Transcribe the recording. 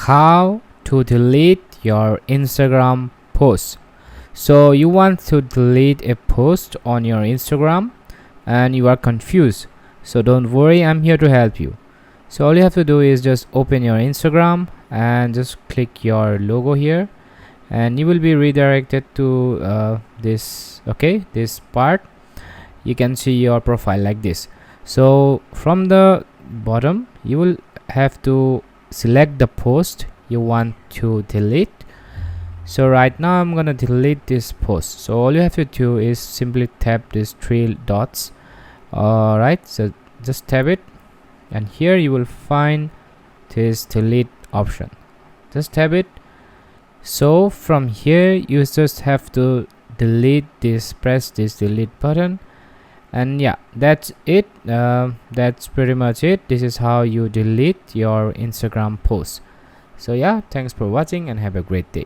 how to delete your Instagram post. So you want to delete a post on your Instagram and you are confused. So don't worry, I'm here to help you. So all you have to do is just open your Instagram and just click your logo here, and you will be redirected to this part. You can see your profile like this. So from the bottom you will have to select the post you want to delete. So right now I'm gonna delete this post. So all you have to do is simply tap these three dots. Alright, so just tap it, and here you will find this delete option. Just tap it. So from here you just have to delete this, press this delete button, and yeah, that's it. That's pretty much it. This is how you delete your Instagram post. So yeah, thanks for watching and have a great day.